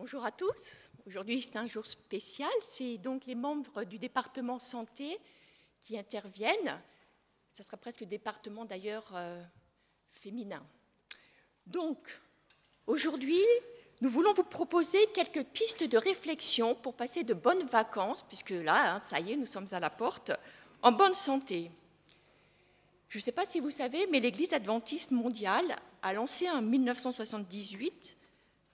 Bonjour à tous. Aujourd'hui, c'est un jour spécial. C'est donc les membres du département santé qui interviennent. Ça sera presque département d'ailleurs féminin. Donc, aujourd'hui, nous voulons vous proposer quelques pistes de réflexion pour passer de bonnes vacances, puisque là, ça y est, nous sommes à la porte, en bonne santé. Je ne sais pas si vous savez, mais l'Église adventiste mondiale a lancé en 1978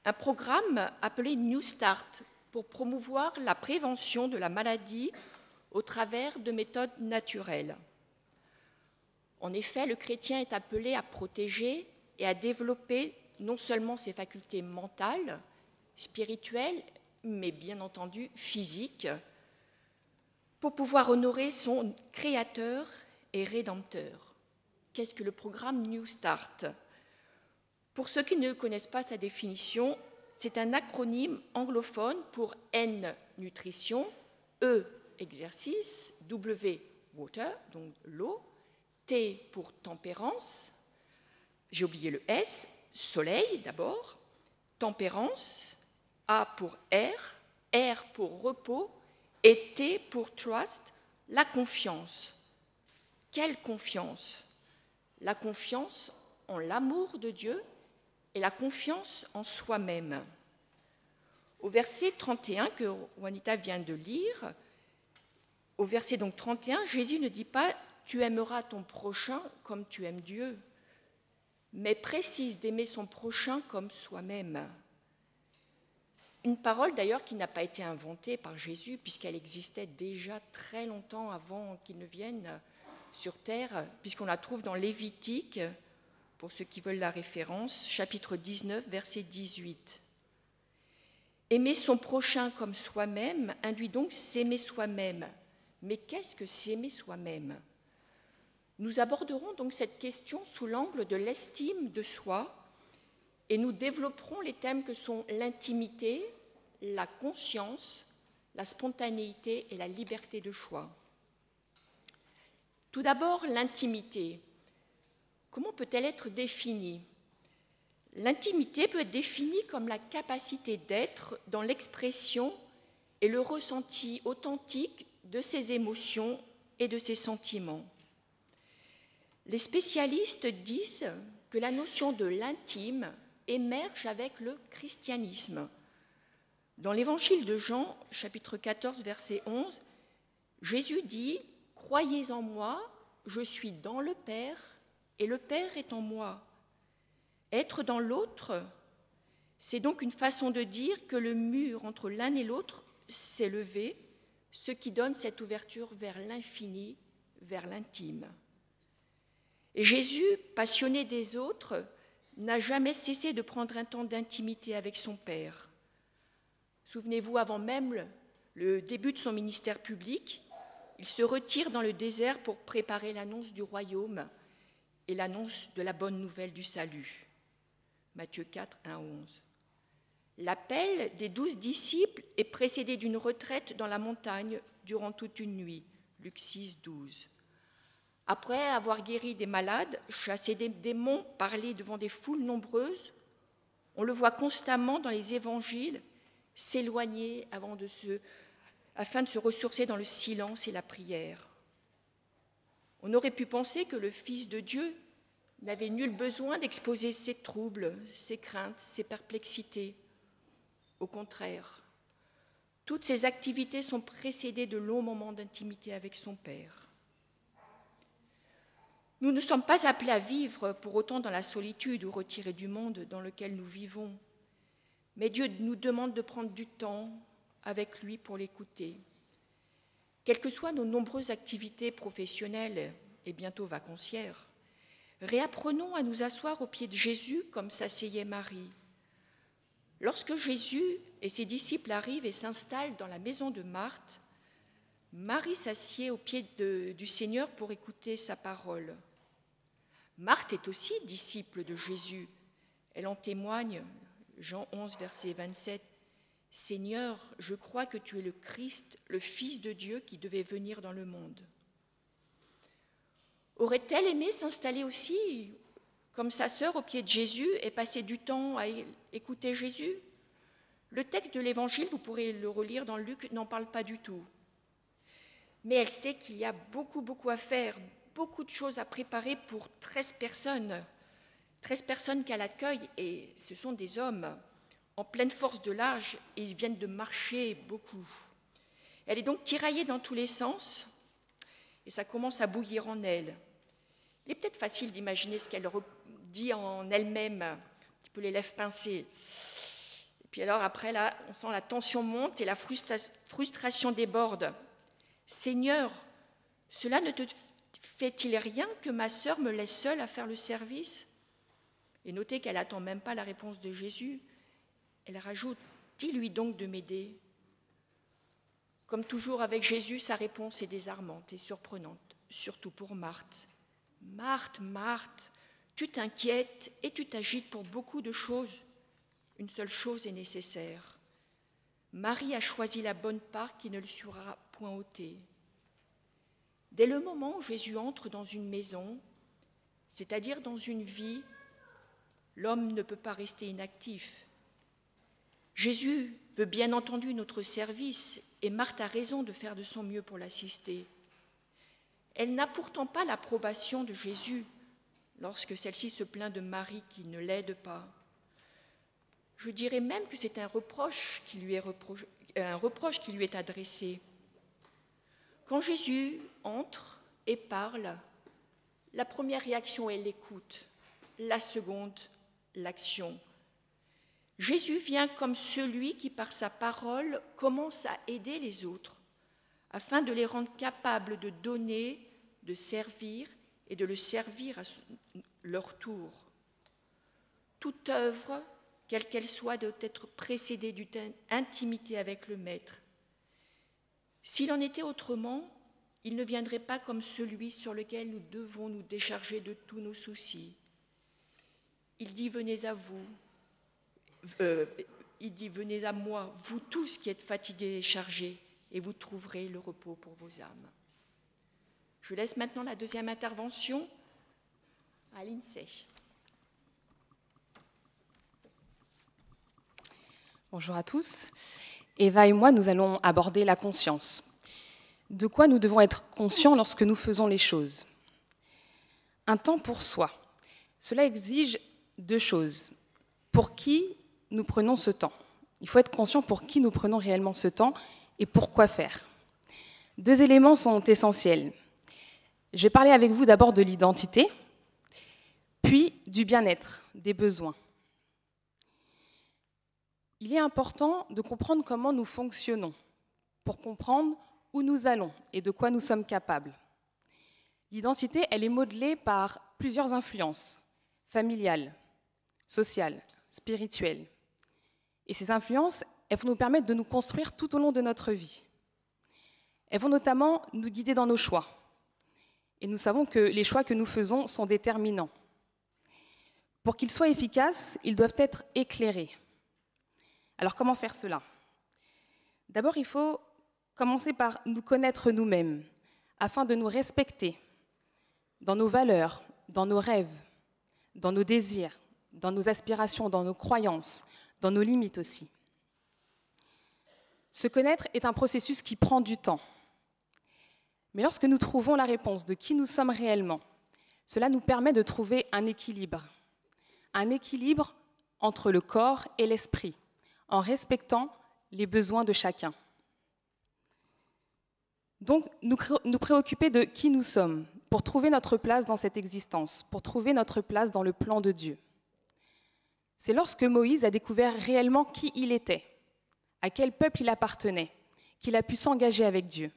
un programme appelé New Start pour promouvoir la prévention de la maladie au travers de méthodes naturelles. En effet, le chrétien est appelé à protéger et à développer non seulement ses facultés mentales, spirituelles, mais bien entendu physiques, pour pouvoir honorer son Créateur et Rédempteur. Qu'est-ce que le programme New Start ? Pour ceux qui ne connaissent pas sa définition, c'est un acronyme anglophone pour N, nutrition, E, exercice, W, water, donc l'eau, T pour tempérance, j'ai oublié le S, soleil d'abord, tempérance, A pour air, R pour repos et T pour trust, la confiance. Quelle confiance ? La confiance en l'amour de Dieu et la confiance en soi-même. Au verset 31 que Juanita vient de lire, au verset donc 31, Jésus ne dit pas « tu aimeras ton prochain comme tu aimes Dieu », mais précise d'aimer son prochain comme soi-même. Une parole d'ailleurs qui n'a pas été inventée par Jésus puisqu'elle existait déjà très longtemps avant qu'il ne vienne sur terre, puisqu'on la trouve dans Lévitique, pour ceux qui veulent la référence, chapitre 19, verset 18. Aimer son prochain comme soi-même induit donc s'aimer soi-même. Mais qu'est-ce que s'aimer soi-même ? Nous aborderons donc cette question sous l'angle de l'estime de soi et nous développerons les thèmes que sont l'intimité, la conscience, la spontanéité et la liberté de choix. Tout d'abord, l'intimité. Comment peut-elle être définie ? L'intimité peut être définie comme la capacité d'être dans l'expression et le ressenti authentique de ses émotions et de ses sentiments. Les spécialistes disent que la notion de l'intime émerge avec le christianisme. Dans l'évangile de Jean, chapitre 14, verset 11, Jésus dit « Croyez en moi, je suis dans le Père, et le Père est en moi. » Être dans l'autre, c'est donc une façon de dire que le mur entre l'un et l'autre s'est levé, ce qui donne cette ouverture vers l'infini, vers l'intime. Et Jésus, passionné des autres, n'a jamais cessé de prendre un temps d'intimité avec son Père. Souvenez-vous, avant même le début de son ministère public, il se retire dans le désert pour préparer l'annonce du royaume et l'annonce de la bonne nouvelle du salut. Matthieu 4, 1, 11. L'appel des 12 disciples est précédé d'une retraite dans la montagne durant toute une nuit. Luc 6, 12. Après avoir guéri des malades, chassé des démons, parlé devant des foules nombreuses, on le voit constamment dans les évangiles s'éloigner afin de se ressourcer dans le silence et la prière. On aurait pu penser que le Fils de Dieu n'avait nul besoin d'exposer ses troubles, ses craintes, ses perplexités. Au contraire, toutes ces activités sont précédées de longs moments d'intimité avec son Père. Nous ne sommes pas appelés à vivre pour autant dans la solitude ou retirés du monde dans lequel nous vivons, mais Dieu nous demande de prendre du temps avec lui pour l'écouter. Quelles que soient nos nombreuses activités professionnelles et bientôt vacancières, réapprenons à nous asseoir aux pieds de Jésus comme s'asseyait Marie. Lorsque Jésus et ses disciples arrivent et s'installent dans la maison de Marthe, Marie s'assied aux pieds du Seigneur pour écouter sa parole. Marthe est aussi disciple de Jésus. Elle en témoigne, Jean 11, verset 27. « Seigneur, je crois que tu es le Christ, le Fils de Dieu qui devait venir dans le monde. » Aurait-elle aimé s'installer aussi, comme sa sœur, aux pieds de Jésus et passer du temps à écouter Jésus ? Le texte de l'Évangile, vous pourrez le relire dans Luc, n'en parle pas du tout. Mais elle sait qu'il y a beaucoup à faire, beaucoup de choses à préparer pour 13 personnes. 13 personnes qu'elle accueille, et ce sont des hommes en pleine force de l'âge, et ils viennent de marcher beaucoup. Elle est donc tiraillée dans tous les sens, et ça commence à bouillir en elle. Il est peut-être facile d'imaginer ce qu'elle dit en elle-même, un petit peu les lèvres pincées. Et puis alors après, là, on sent la tension monte et la frustration déborde. « Seigneur, cela ne te fait-il rien que ma sœur me laisse seule à faire le service ?» Et notez qu'elle n'attend même pas la réponse de Jésus. Elle rajoute « Dis-lui donc de m'aider ». Comme toujours avec Jésus, sa réponse est désarmante et surprenante, surtout pour Marthe. « Marthe, Marthe, tu t'inquiètes et tu t'agites pour beaucoup de choses. Une seule chose est nécessaire. Marie a choisi la bonne part qui ne le sera point ôtée. » Dès le moment où Jésus entre dans une maison, c'est-à-dire dans une vie, l'homme ne peut pas rester inactif. Jésus veut bien entendu notre service et Marthe a raison de faire de son mieux pour l'assister. Elle n'a pourtant pas l'approbation de Jésus lorsque celle-ci se plaint de Marie qui ne l'aide pas. Je dirais même que c'est un reproche qui lui est adressé. Quand Jésus entre et parle, la première réaction est l'écoute, la seconde, l'action. Jésus vient comme celui qui, par sa parole, commence à aider les autres, afin de les rendre capables de donner, de servir et de le servir à leur tour. Toute œuvre, quelle qu'elle soit, doit être précédée d'une intimité avec le Maître. S'il en était autrement, il ne viendrait pas comme celui sur lequel nous devons nous décharger de tous nos soucis. Il dit « Venez à vous ». Il dit « Venez à moi, vous tous qui êtes fatigués et chargés, et vous trouverez le repos pour vos âmes. » Je laisse maintenant la deuxième intervention à l'INSEE. Bonjour à tous. Eva et moi, nous allons aborder la conscience. De quoi nous devons être conscients lorsque nous faisons les choses? Un temps pour soi. Cela exige deux choses. Pour qui nous prenons ce temps? Il faut être conscient pour qui nous prenons réellement ce temps et pourquoi faire. Deux éléments sont essentiels. Je vais parler avec vous d'abord de l'identité, puis du bien-être, des besoins. Il est important de comprendre comment nous fonctionnons pour comprendre où nous allons et de quoi nous sommes capables. L'identité, elle est modelée par plusieurs influences, familiales, sociales, spirituelles. Et ces influences, elles vont nous permettre de nous construire tout au long de notre vie. Elles vont notamment nous guider dans nos choix. Et nous savons que les choix que nous faisons sont déterminants. Pour qu'ils soient efficaces, ils doivent être éclairés. Alors comment faire cela? D'abord, il faut commencer par nous connaître nous-mêmes, afin de nous respecter dans nos valeurs, dans nos rêves, dans nos désirs, dans nos aspirations, dans nos croyances, dans nos limites aussi. Se connaître est un processus qui prend du temps. Mais lorsque nous trouvons la réponse de qui nous sommes réellement, cela nous permet de trouver un équilibre entre le corps et l'esprit, en respectant les besoins de chacun. Donc, nous préoccuper de qui nous sommes, pour trouver notre place dans cette existence, pour trouver notre place dans le plan de Dieu. C'est lorsque Moïse a découvert réellement qui il était, à quel peuple il appartenait, qu'il a pu s'engager avec Dieu.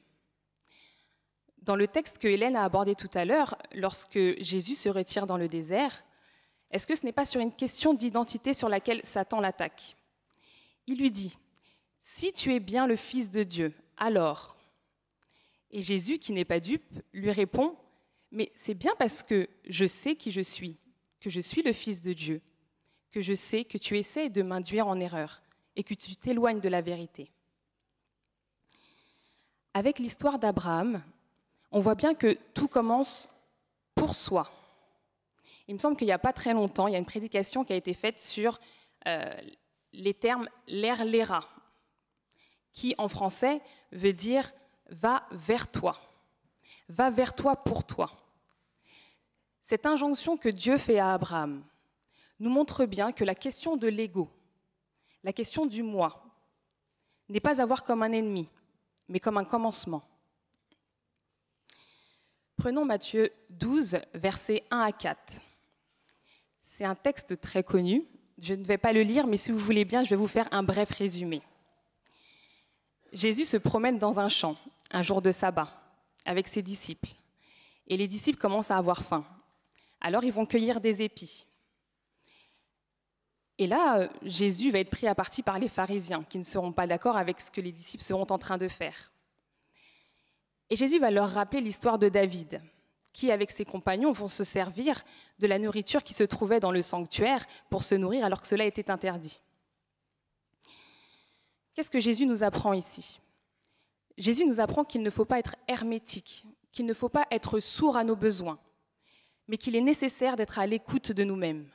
Dans le texte que Hélène a abordé tout à l'heure, lorsque Jésus se retire dans le désert, est-ce que ce n'est pas sur une question d'identité sur laquelle Satan l'attaque? Il lui dit « Si tu es bien le Fils de Dieu, alors… » Et Jésus, qui n'est pas dupe, lui répond « Mais c'est bien parce que je sais qui je suis, que je suis le Fils de Dieu, que je sais que tu essaies de m'induire en erreur et que tu t'éloignes de la vérité. » Avec l'histoire d'Abraham, on voit bien que tout commence pour soi. Il me semble qu'il n'y a pas très longtemps, il y a une prédication qui a été faite sur les termes l'erlera, qui en français veut dire « va vers toi »,« va vers toi pour toi ». Cette injonction que Dieu fait à Abraham nous montre bien que la question de l'ego, la question du moi, n'est pas à voir comme un ennemi, mais comme un commencement. Prenons Matthieu 12, versets 1 à 4. C'est un texte très connu. Je ne vais pas le lire, mais si vous voulez bien, je vais vous faire un bref résumé. Jésus se promène dans un champ, un jour de sabbat, avec ses disciples. Et les disciples commencent à avoir faim. Alors ils vont cueillir des épis. Et là, Jésus va être pris à partie par les pharisiens, qui ne seront pas d'accord avec ce que les disciples seront en train de faire. Et Jésus va leur rappeler l'histoire de David, qui, avec ses compagnons, vont se servir de la nourriture qui se trouvait dans le sanctuaire pour se nourrir alors que cela était interdit. Qu'est-ce que Jésus nous apprend ici ? Jésus nous apprend qu'il ne faut pas être hermétique, qu'il ne faut pas être sourd à nos besoins, mais qu'il est nécessaire d'être à l'écoute de nous-mêmes.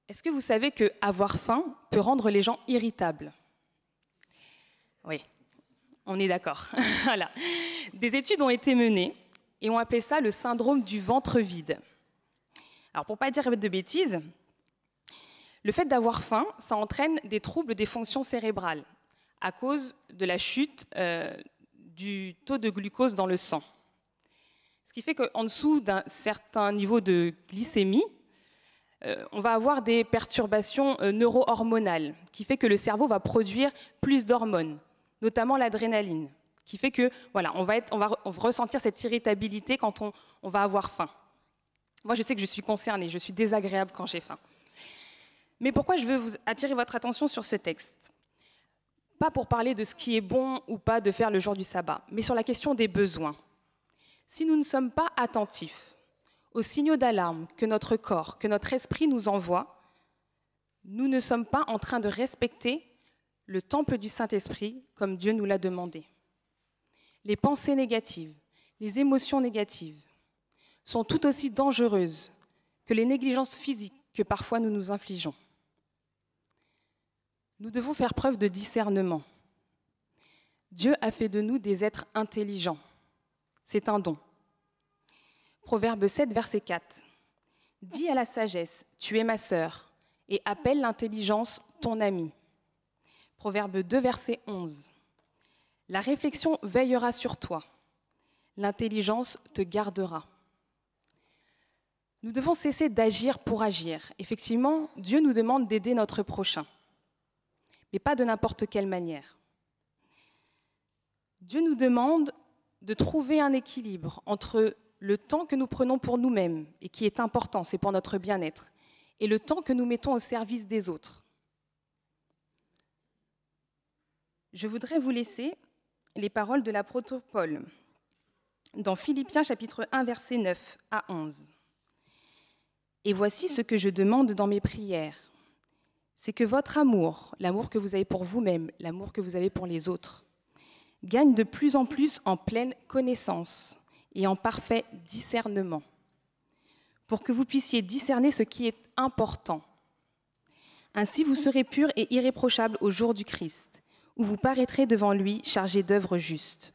Est-ce que vous savez qu'avoir faim peut rendre les gens irritables ? Oui, on est d'accord. Voilà. Des études ont été menées et on appelé ça le syndrome du ventre vide. Alors pour ne pas dire de bêtises, le fait d'avoir faim, ça entraîne des troubles des fonctions cérébrales à cause de la chute du taux de glucose dans le sang. Ce qui fait qu'en dessous d'un certain niveau de glycémie, on va avoir des perturbations neuro-hormonales, qui fait que le cerveau va produire plus d'hormones, notamment l'adrénaline, qui fait que voilà, on va ressentir cette irritabilité quand on va avoir faim. Moi, je sais que je suis concernée, je suis désagréable quand j'ai faim. Mais pourquoi je veux vous attirer votre attention sur ce texte ? Pas pour parler de ce qui est bon ou pas de faire le jour du sabbat, mais sur la question des besoins. Si nous ne sommes pas attentifs aux signaux d'alarme que notre corps, que notre esprit nous envoie, nous ne sommes pas en train de respecter le temple du Saint-Esprit comme Dieu nous l'a demandé. Les pensées négatives, les émotions négatives sont tout aussi dangereuses que les négligences physiques que parfois nous nous infligeons. Nous devons faire preuve de discernement. Dieu a fait de nous des êtres intelligents. C'est un don. Proverbe 7, verset 4. « Dis à la sagesse, tu es ma sœur, et appelle l'intelligence ton amie. » Proverbe 2, verset 11. « La réflexion veillera sur toi, l'intelligence te gardera. » Nous devons cesser d'agir pour agir. Effectivement, Dieu nous demande d'aider notre prochain, mais pas de n'importe quelle manière. Dieu nous demande de trouver un équilibre entre le temps que nous prenons pour nous-mêmes, et qui est important, c'est pour notre bien-être, et le temps que nous mettons au service des autres. Je voudrais vous laisser les paroles de l'apôtre Paul, dans Philippiens chapitre 1, versets 9 à 11. « Et voici ce que je demande dans mes prières, c'est que votre amour, l'amour que vous avez pour vous-même, l'amour que vous avez pour les autres, gagne de plus en plus en pleine connaissance et en parfait discernement, pour que vous puissiez discerner ce qui est important. Ainsi vous serez purs et irréprochables au jour du Christ, où vous paraîtrez devant lui chargés d'œuvres justes,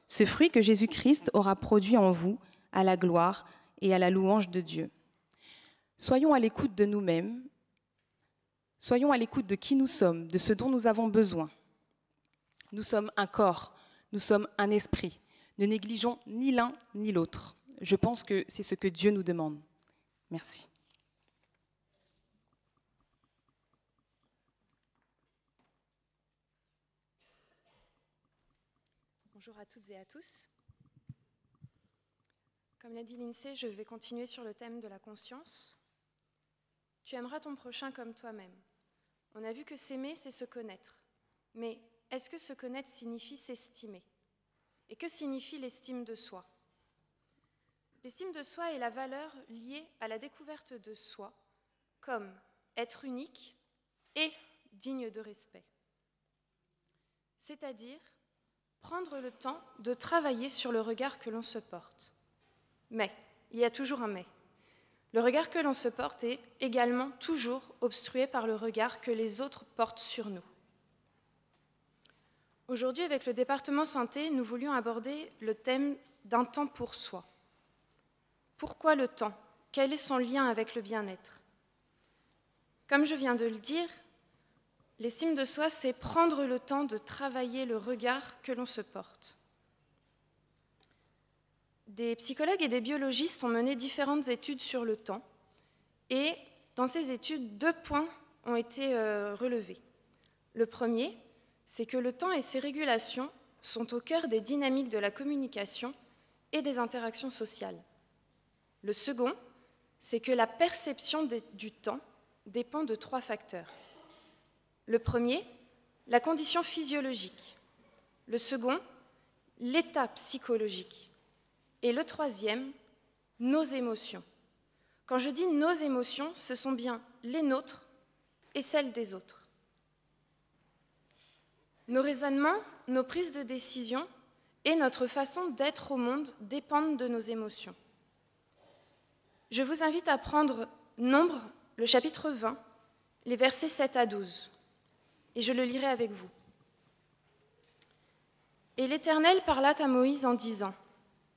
ce fruit que Jésus-Christ aura produit en vous à la gloire et à la louange de Dieu. Soyons à l'écoute de nous-mêmes, soyons à l'écoute de qui nous sommes, de ce dont nous avons besoin. Nous sommes un corps, nous sommes un esprit. Ne négligeons ni l'un ni l'autre. Je pense que c'est ce que Dieu nous demande. Merci. Bonjour à toutes et à tous. Comme l'a dit Lindsay, je vais continuer sur le thème de la conscience. Tu aimeras ton prochain comme toi-même. On a vu que s'aimer, c'est se connaître. Mais est-ce que se connaître signifie s'estimer ? Et que signifie l'estime de soi ? L'estime de soi est la valeur liée à la découverte de soi comme être unique et digne de respect. C'est-à-dire prendre le temps de travailler sur le regard que l'on se porte. Mais, il y a toujours un mais. Le regard que l'on se porte est également toujours obstrué par le regard que les autres portent sur nous. Aujourd'hui, avec le département santé, nous voulions aborder le thème d'un temps pour soi. Pourquoi le temps? Quel est son lien avec le bien-être? Comme je viens de le dire, l'estime de soi, c'est prendre le temps de travailler le regard que l'on se porte. Des psychologues et des biologistes ont mené différentes études sur le temps, et dans ces études, 2 points ont été relevés. Le premier, c'est que le temps et ses régulations sont au cœur des dynamiques de la communication et des interactions sociales. Le second, c'est que la perception du temps dépend de 3 facteurs. Le premier, la condition physiologique. Le second, l'état psychologique. Et le troisième, nos émotions. Quand je dis nos émotions, ce sont bien les nôtres et celles des autres. Nos raisonnements, nos prises de décision et notre façon d'être au monde dépendent de nos émotions. Je vous invite à prendre Nombre, le chapitre 20, les versets 7 à 12, et je le lirai avec vous. Et l'Éternel parla à Moïse en disant :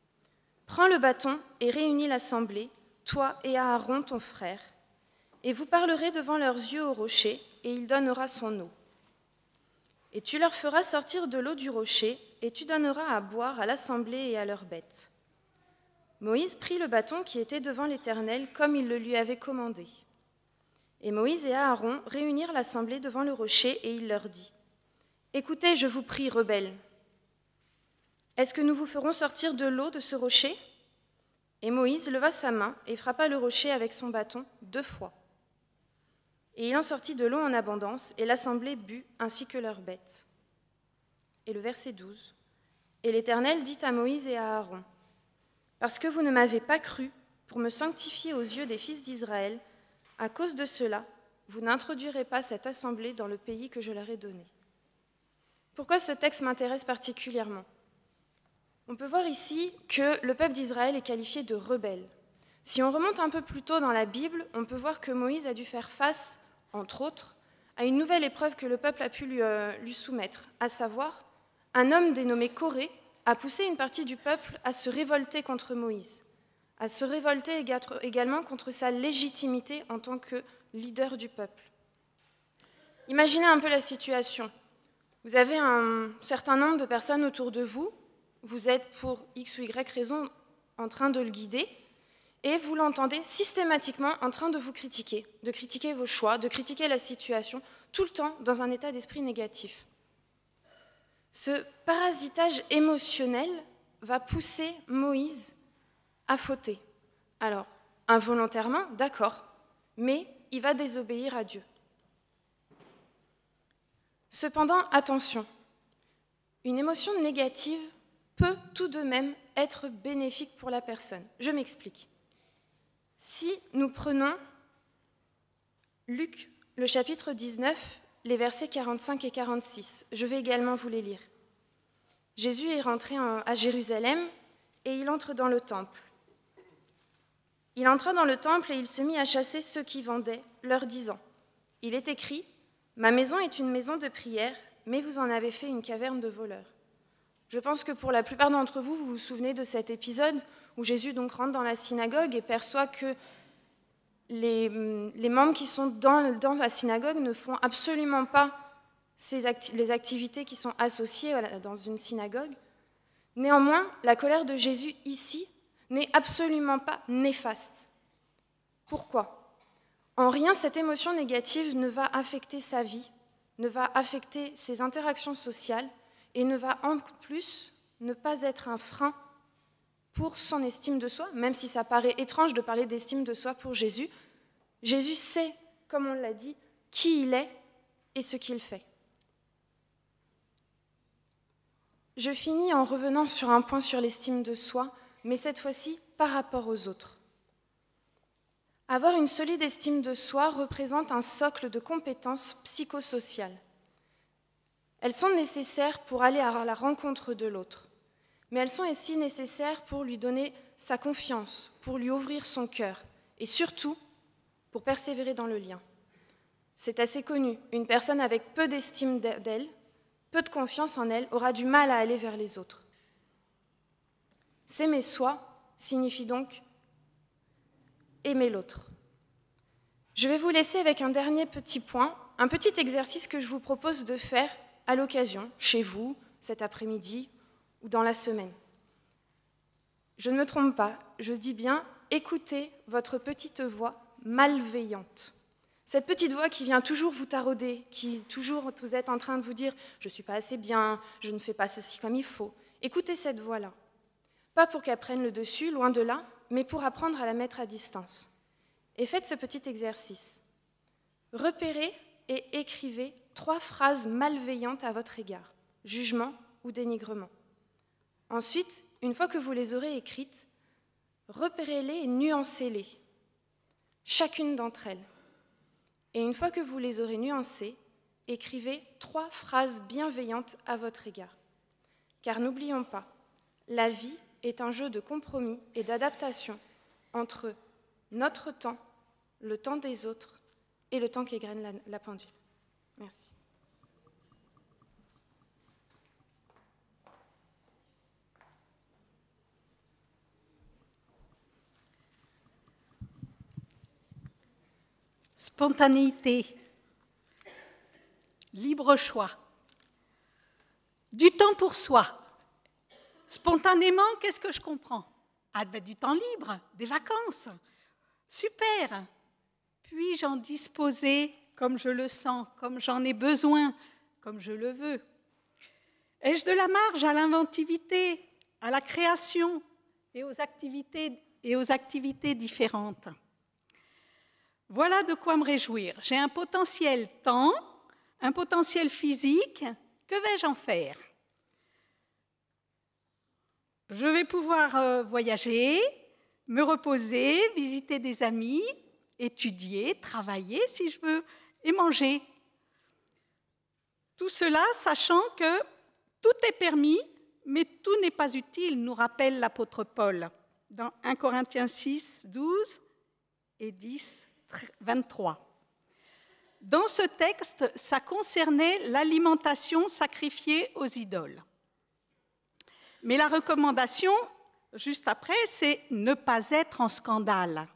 « Prends le bâton et réunis l'assemblée, toi et Aaron ton frère, et vous parlerez devant leurs yeux au rocher, et il donnera son eau. Et tu leur feras sortir de l'eau du rocher, et tu donneras à boire à l'assemblée et à leurs bêtes. » Moïse prit le bâton qui était devant l'Éternel, comme il le lui avait commandé. Et Moïse et Aaron réunirent l'assemblée devant le rocher, et il leur dit : « Écoutez, je vous prie, rebelles, est-ce que nous vous ferons sortir de l'eau de ce rocher ? » Et Moïse leva sa main et frappa le rocher avec son bâton 2 fois. Et il en sortit de l'eau en abondance, et l'assemblée but, ainsi que leurs bêtes. Et le verset 12. Et l'Éternel dit à Moïse et à Aaron : « Parce que vous ne m'avez pas cru pour me sanctifier aux yeux des fils d'Israël, à cause de cela, vous n'introduirez pas cette assemblée dans le pays que je leur ai donné. » Pourquoi ce texte m'intéresse particulièrement ? On peut voir ici que le peuple d'Israël est qualifié de rebelle. Si on remonte un peu plus tôt dans la Bible, on peut voir que Moïse a dû faire face, entre autres, à une nouvelle épreuve que le peuple a pu lui soumettre, à savoir, un homme dénommé Corée a poussé une partie du peuple à se révolter contre Moïse, à se révolter également contre sa légitimité en tant que leader du peuple. Imaginez un peu la situation. Vous avez un certain nombre de personnes autour de vous, vous êtes pour X ou Y raison en train de le guider, et vous l'entendez systématiquement en train de vous critiquer, de critiquer vos choix, de critiquer la situation, tout le temps dans un état d'esprit négatif. Ce parasitage émotionnel va pousser Moïse à fauter. Alors, involontairement, d'accord, mais il va désobéir à Dieu. Cependant, attention, une émotion négative peut tout de même être bénéfique pour la personne. Je m'explique. Si nous prenons Luc, le chapitre 19, les versets 45 et 46, je vais également vous les lire. Jésus est rentré à Jérusalem et il entre dans le temple. Il entra dans le temple et il se mit à chasser ceux qui vendaient, leur disant : « Il est écrit, ma maison est une maison de prière, mais vous en avez fait une caverne de voleurs. » Je pense que pour la plupart d'entre vous, vous vous souvenez de cet épisode où Jésus donc rentre dans la synagogue et perçoit que les membres qui sont dans la synagogue ne font absolument pas les activités qui sont associées dans une synagogue. Néanmoins, la colère de Jésus ici n'est absolument pas néfaste. Pourquoi ? En rien, cette émotion négative ne va affecter sa vie, ne va affecter ses interactions sociales et ne va en plus ne pas être un frein pour son estime de soi, même si ça paraît étrange de parler d'estime de soi pour Jésus. Jésus sait, comme on l'a dit, qui il est et ce qu'il fait. Je finis en revenant sur un point sur l'estime de soi, mais cette fois-ci par rapport aux autres. Avoir une solide estime de soi représente un socle de compétences psychosociales. Elles sont nécessaires pour aller à la rencontre de l'autre, mais elles sont aussi nécessaires pour lui donner sa confiance, pour lui ouvrir son cœur et surtout pour persévérer dans le lien. C'est assez connu, une personne avec peu d'estime d'elle, peu de confiance en elle, aura du mal à aller vers les autres. S'aimer soi signifie donc aimer l'autre. Je vais vous laisser avec un dernier petit point, un petit exercice que je vous propose de faire à l'occasion, chez vous, cet après-midi ou dans la semaine. Je ne me trompe pas, je dis bien, écoutez votre petite voix malveillante. Cette petite voix qui vient toujours vous tarauder, qui toujours vous êtes en train de vous dire « je ne suis pas assez bien, je ne fais pas ceci comme il faut ». Écoutez cette voix-là. Pas pour qu'elle prenne le dessus, loin de là, mais pour apprendre à la mettre à distance. Et faites ce petit exercice. Repérez et écrivez 3 phrases malveillantes à votre égard, jugement ou dénigrement. Ensuite, une fois que vous les aurez écrites, repérez-les et nuancez-les, chacune d'entre elles. Et une fois que vous les aurez nuancées, écrivez 3 phrases bienveillantes à votre égard. Car n'oublions pas, la vie est un jeu de compromis et d'adaptation entre notre temps, le temps des autres et le temps qu'égrène la pendule. Merci. Spontanéité, libre choix, du temps pour soi. Spontanément, qu'est-ce que je comprends? Ah ben, du temps libre, des vacances, super. Puis-je en disposer comme je le sens, comme j'en ai besoin, comme je le veux? Ai-je de la marge à l'inventivité, à la création et aux activités différentes? Voilà de quoi me réjouir. J'ai un potentiel temps, un potentiel physique. Que vais-je en faire? Je vais pouvoir voyager, me reposer, visiter des amis, étudier, travailler si je veux, et manger. Tout cela sachant que tout est permis, mais tout n'est pas utile, nous rappelle l'apôtre Paul dans 1 Corinthiens 6, 12 et 10, 23. Dans ce texte, ça concernait l'alimentation sacrifiée aux idoles. Mais la recommandation, juste après, c'est ne pas être en scandale.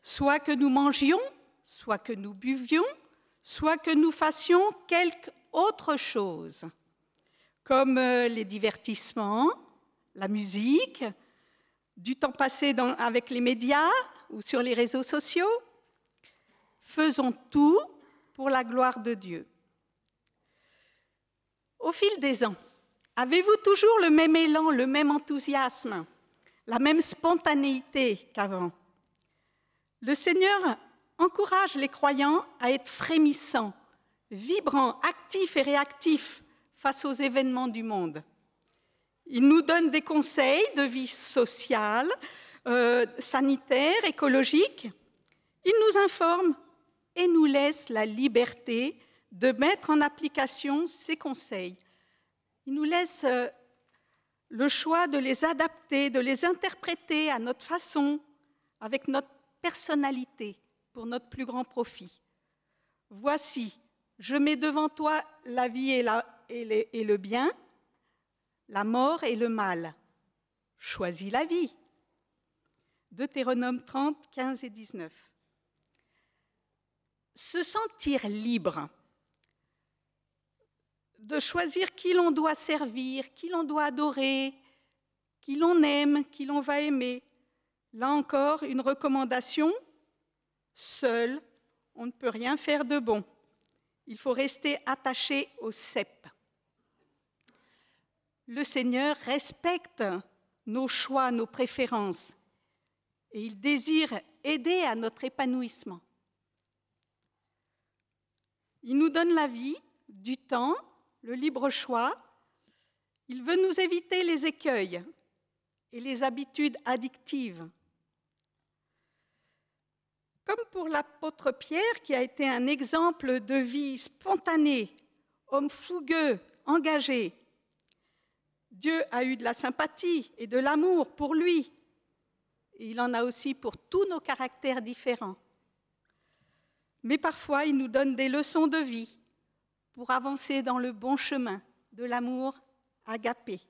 Soit que nous mangions, soit que nous buvions, soit que nous fassions quelque autre chose, comme les divertissements, la musique, du temps passé avec les médias ou sur les réseaux sociaux. Faisons tout pour la gloire de Dieu. Au fil des ans, avez-vous toujours le même élan, le même enthousiasme, la même spontanéité qu'avant? Le Seigneur encourage les croyants à être frémissants, vibrants, actifs et réactifs face aux événements du monde. Il nous donne des conseils de vie sociale, sanitaire, écologique. Il nous informe et nous laisse la liberté de mettre en application ces conseils. Il nous laisse le choix de les adapter, de les interpréter à notre façon, avec notre personnalité, pour notre plus grand profit. Voici, je mets devant toi la vie et le bien, la mort et le mal. Choisis la vie. Deutéronome 30, 15 et 19. Se sentir libre de choisir qui l'on doit servir, qui l'on doit adorer, qui l'on aime, qui l'on va aimer. Là encore, une recommandation, seul, on ne peut rien faire de bon. Il faut rester attaché au cep. Le Seigneur respecte nos choix, nos préférences, et il désire aider à notre épanouissement. Il nous donne la vie, du temps, le libre choix. Il veut nous éviter les écueils et les habitudes addictives. Comme pour l'apôtre Pierre, qui a été un exemple de vie spontanée, homme fougueux, engagé, Dieu a eu de la sympathie et de l'amour pour lui. et il en a aussi pour tous nos caractères différents. Mais parfois, il nous donne des leçons de vie pour avancer dans le bon chemin de l'amour agapé.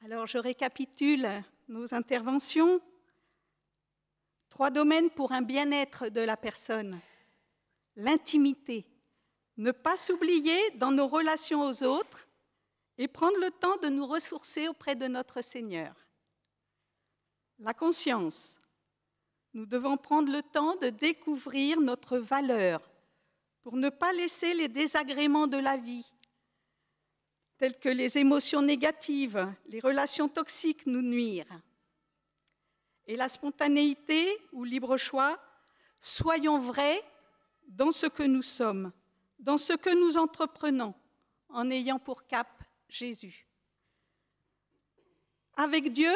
Alors, je récapitule nos interventions. 3 domaines pour un bien-être de la personne. L'intimité, ne pas s'oublier dans nos relations aux autres et prendre le temps de nous ressourcer auprès de notre Seigneur. La conscience, nous devons prendre le temps de découvrir notre valeur pour ne pas laisser les désagréments de la vie, tels que les émotions négatives, les relations toxiques nous nuire. Et la spontanéité ou libre choix, soyons vrais dans ce que nous sommes, dans ce que nous entreprenons, en ayant pour cap Jésus. Avec Dieu,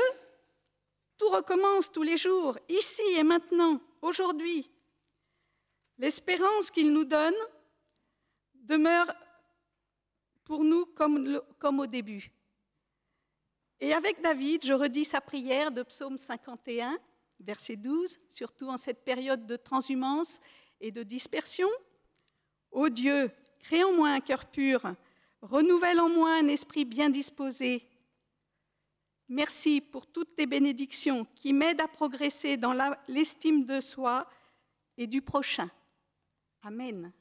tout recommence tous les jours, ici et maintenant, aujourd'hui. L'espérance qu'il nous donne demeure pour nous comme au début. Et avec David, je redis sa prière de Psaume 51, verset 12, surtout en cette période de transhumance et de dispersion. Ô Dieu, crée en moi un cœur pur, renouvelle en moi un esprit bien disposé. Merci pour toutes tes bénédictions qui m'aident à progresser dans l'estime de soi et du prochain. Amen.